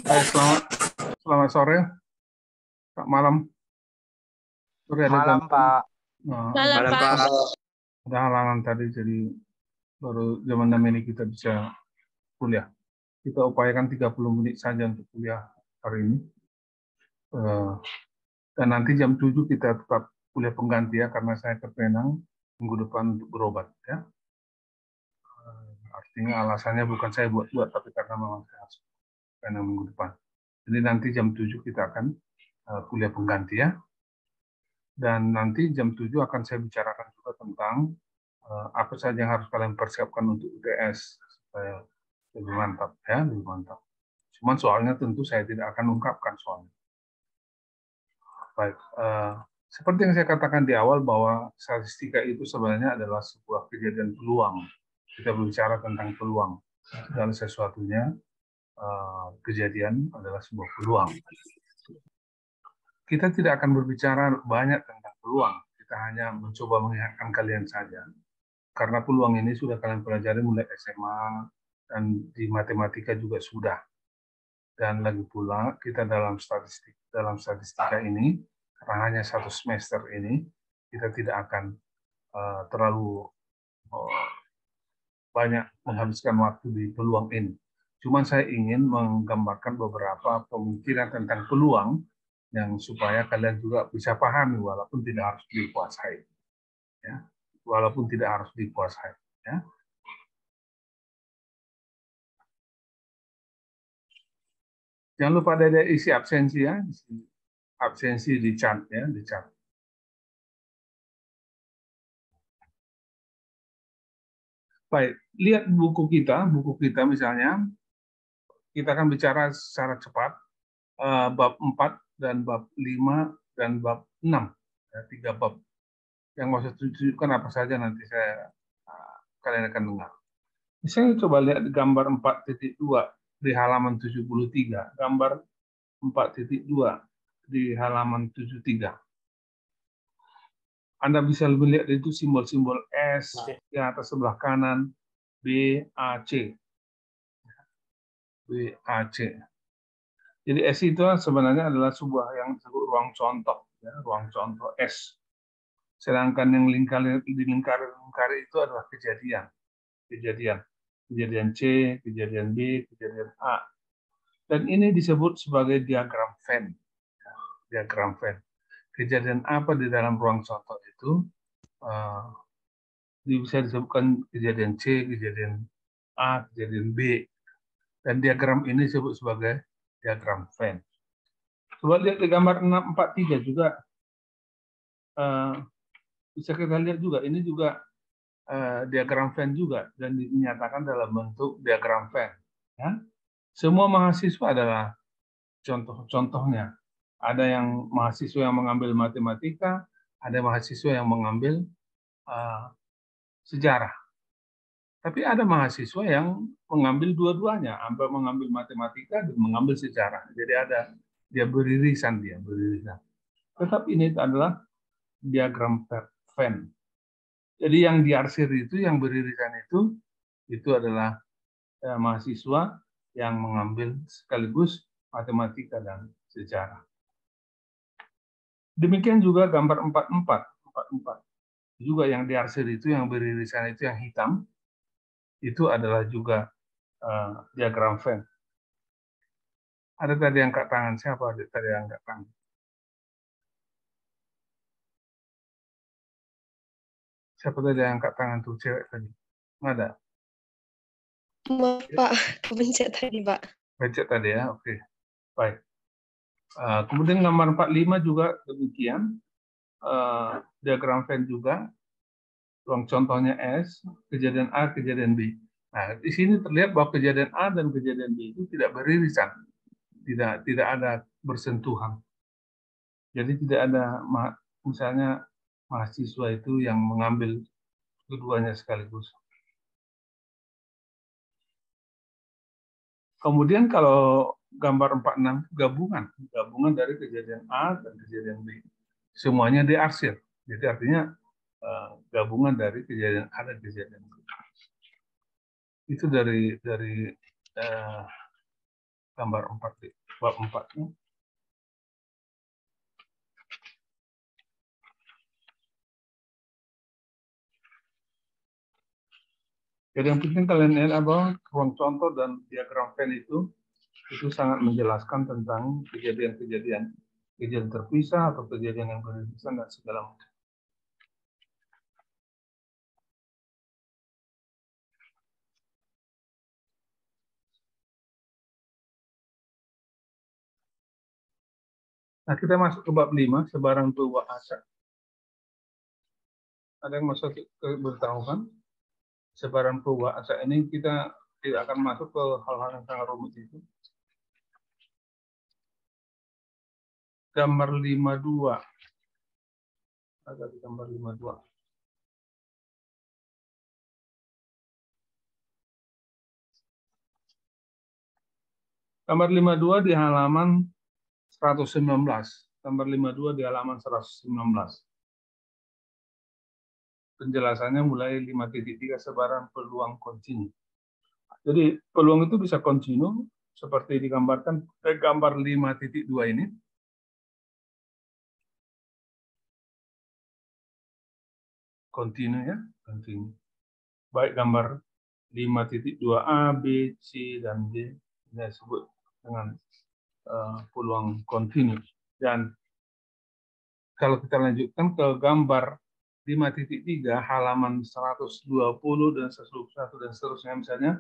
Hai, selamat sore, Pak malam. Sore ada Malam, Pak. Malam, Pak. Ada halangan tadi, jadi baru jam 6 ini kita bisa kuliah. Kita upayakan 30 menit saja untuk kuliah hari ini. Dan nanti jam 7 kita tetap kuliah pengganti ya, karena saya ke Penang minggu depan untuk berobat. Ya. Artinya alasannya bukan saya buat-buat, tapi karena memang saya harus Penang minggu depan. Jadi nanti jam 7 kita akan kuliah pengganti ya. Dan nanti jam 7 akan saya bicarakan juga tentang apa saja yang harus kalian persiapkan untuk UTS supaya lebih mantap ya, lebih mantap. Cuman soalnya tentu saya tidak akan ungkapkan soalnya. Baik, seperti yang saya katakan di awal bahwa statistika itu sebenarnya adalah sebuah kejadian peluang. Kita berbicara tentang peluang. Segala sesuatunya kejadian adalah sebuah peluang. Kita tidak akan berbicara banyak tentang peluang. Kita hanya mencoba mengingatkan kalian saja. Karena peluang ini sudah kalian pelajari mulai SMA dan di matematika juga sudah. Dan lagi pula kita dalam statistika ini, karena hanya satu semester ini, kita tidak akan terlalu banyak menghabiskan waktu di peluang ini. Cuman saya ingin menggambarkan beberapa pemikiran tentang peluang yang supaya kalian juga bisa pahami walaupun tidak harus dikuasai. Ya. Walaupun tidak harus dikuasai. Ya. Jangan lupa ada isi absensi ya, absensi di chat ya, di chat. Baik, lihat buku kita misalnya, kita akan bicara secara cepat, bab 4 dan bab 5 dan bab 6, ya, 3 bab. Yang mau saya tunjukkan apa saja nanti kalian akan dengar. Misalnya coba lihat gambar 4.2 di halaman 73, gambar 4.2 di halaman 73. Anda bisa melihat itu simbol-simbol S yang atas sebelah kanan, B, A, C. B, A, C. Jadi S itu sebenarnya adalah sebuah yang disebut ruang contoh, ya, ruang contoh S. Sedangkan yang lingkari itu adalah kejadian. Kejadian C, kejadian B, kejadian A. Dan ini disebut sebagai diagram Venn. Ya, diagram Venn. Kejadian apa di dalam ruang contoh itu bisa disebutkan kejadian C, kejadian A, kejadian B. Dan diagram ini disebut sebagai diagram Venn. Coba lihat di gambar 643 juga. Bisa kita lihat juga, ini juga diagram Venn juga. Dan dinyatakan dalam bentuk diagram Venn. Ya. Semua mahasiswa adalah contoh-contohnya. Ada yang mahasiswa yang mengambil matematika, ada mahasiswa yang mengambil sejarah. Tapi ada mahasiswa yang mengambil dua-duanya, sampai mengambil matematika dan mengambil sejarah. Jadi ada dia beririsan. Tetap ini adalah diagram Venn. Jadi yang diarsir itu, yang beririsan itu adalah mahasiswa yang mengambil sekaligus matematika dan sejarah. Demikian juga gambar 44. 44. Juga yang diarsir itu, yang beririsan itu, yang hitam, itu adalah juga diagram Venn. Ada tadi yang angkat tangan. Siapa ada tadi yang angkat tangan? Siapa tadi yang angkat tangan tuh, cewek tadi? Ada? Maaf, Pak. Kepencet tadi, Pak. Pencet tadi ya, oke. Baik. Kemudian gambar 45 juga demikian. Diagram Venn juga. Ruang contohnya S, kejadian A, kejadian B. Nah, di sini terlihat bahwa kejadian A dan kejadian B itu tidak beririsan. Tidak ada bersentuhan. Jadi tidak ada misalnya mahasiswa itu yang mengambil keduanya sekaligus. Kemudian kalau gambar 46 gabungan dari kejadian A dan kejadian B. Semuanya diarsir. Jadi artinya gabungan dari kejadian A dan kejadian B. Itu dari gambar 4, bab 4. Jadi yang penting kalian lihat bahwa ruang contoh dan diagram Venn itu sangat menjelaskan tentang kejadian terpisah atau kejadian yang beririsan dan segala macam. Nah, kita masuk ke bab 5, sebarang perubahan acak. Ada yang masuk ke beritahukan? Sebaran perubahan acak ini kita tidak akan masuk ke hal-hal yang sangat rumit itu. Gambar 52. Ada di gambar 52. Gambar 52 di halaman 119. Gambar 52 di halaman 119. Penjelasannya mulai 5.3 sebaran peluang kontinu. Jadi peluang itu bisa kontinu seperti digambarkan gambar 5.2 ini. Kontinu ya, kontinu. Baik gambar 5.2a, B, C, dan D ini disebut dengan peluang kontinu. Dan kalau kita lanjutkan ke gambar 5.3 halaman 120 dan 121 dan seterusnya, misalnya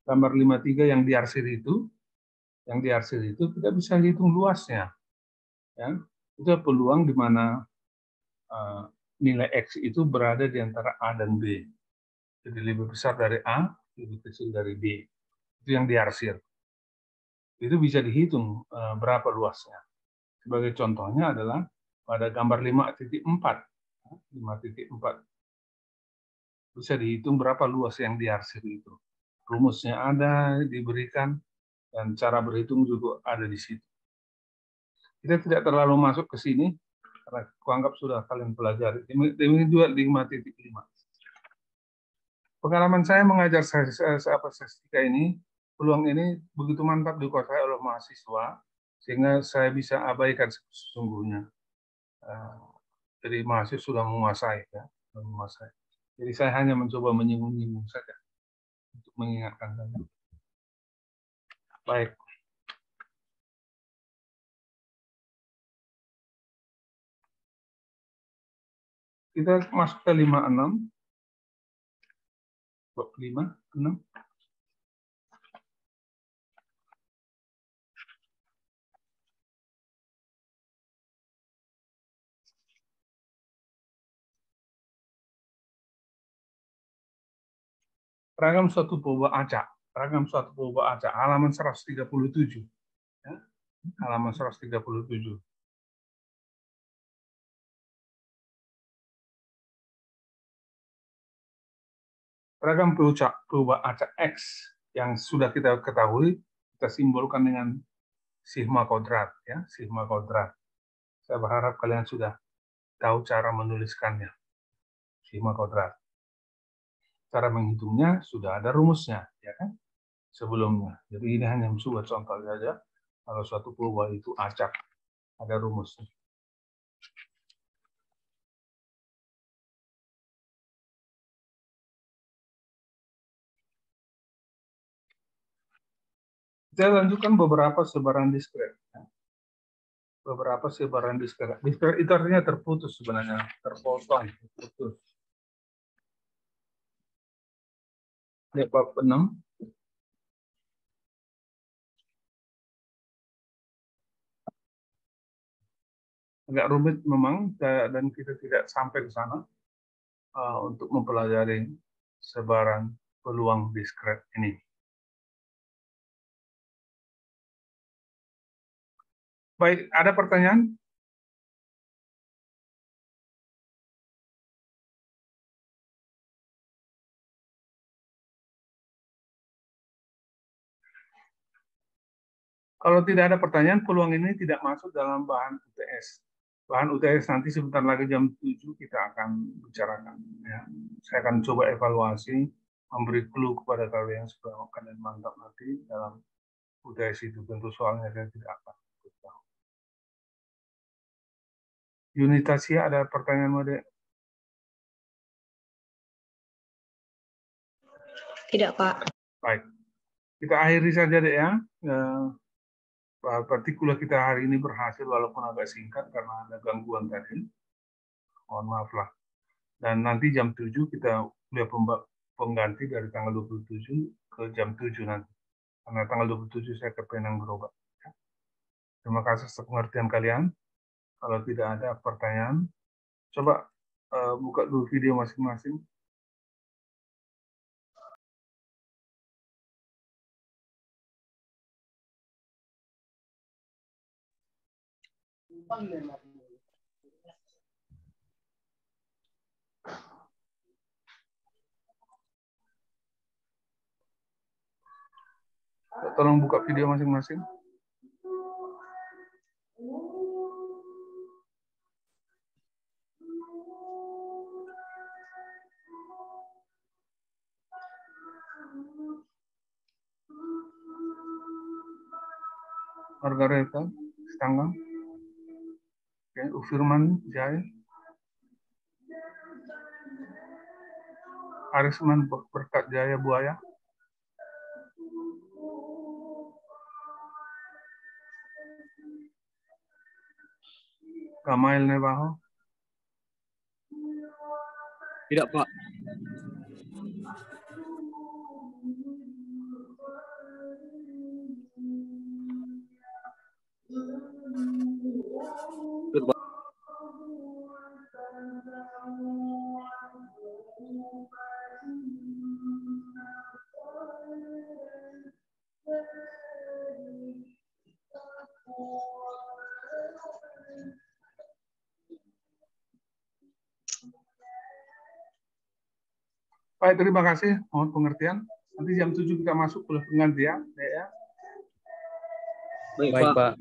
gambar 53 yang diarsir itu kita bisa hitung luasnya, ya. Itu peluang di mana nilai X itu berada di antara A dan B. Jadi lebih besar dari A, lebih kecil dari B. Itu yang diarsir. Itu bisa dihitung berapa luasnya. Sebagai contohnya adalah pada gambar 5.4. 5.4. Bisa dihitung berapa luas yang diarsir itu. Rumusnya ada, diberikan, dan cara berhitung juga ada di situ. Kita tidak terlalu masuk ke sini, karena kuanggap sudah kalian pelajari. Ini juga 5.5. Pengalaman saya mengajar statistika ini, peluang ini begitu mantap dikuasai oleh mahasiswa, sehingga saya bisa abaikan sesungguhnya. Jadi mahasiswa sudah menguasai, ya, menguasai. Jadi saya hanya mencoba menyinggung-nyinggung saja untuk mengingatkan saja. Baik. Kita masuk ke 56. Bab 5, 6. Ragam suatu perubahan acak. Ragam suatu perubahan acak. Halaman 137. Ya. Halaman 137. Ragam perubahan acak X yang sudah kita ketahui, kita simbolkan dengan sigma kuadrat. Ya, sigma kuadrat. Saya berharap kalian sudah tahu cara menuliskannya. Sigma kuadrat. Cara menghitungnya sudah ada rumusnya, ya kan? Sebelumnya. Jadi ini hanya sebuah contoh saja. Kalau suatu perubahan itu acak, ada rumusnya. Saya lanjutkan beberapa sebaran diskret. Beberapa sebaran diskret. Diskret itu artinya terputus sebenarnya, terpotong, terputus. Lihat bab 6. Agak rumit memang, dan kita tidak sampai ke sana untuk mempelajari sebaran peluang diskret ini. Baik, ada pertanyaan? Kalau tidak ada pertanyaan, peluang ini tidak masuk dalam bahan UTS. Bahan UTS nanti sebentar lagi jam 7 kita akan bicarakan. Ya. Saya akan coba evaluasi, memberi clue kepada kalian supaya kalian mantap nanti dalam UTS itu. Tentu soalnya saya tidak akan beritahu. Unitasia, ada pertanyaan, Mode? Tidak, Pak. Baik. Kita akhiri saja, Dek, ya. Partikular kita hari ini berhasil walaupun agak singkat karena ada gangguan tadi. Mohon maaf lah. Dan nanti jam 7 kita lihat pengganti dari tanggal 27 ke jam 7 nanti. Karena tanggal 27 saya ke Penang berobat. Terima kasih atas pengertian kalian. Kalau tidak ada pertanyaan, coba buka dulu video masing-masing. Tolong buka video masing-masing. Margareta, Stanggang. Oke, Ufirman Jai. Arisman Berkat Jaya Buaya. Gamail Nevaho. Tidak, Pak. Baik, terima kasih. Mohon pengertian. Nanti jam 7 kita masuk oleh pengganti ya. Baik, Pak.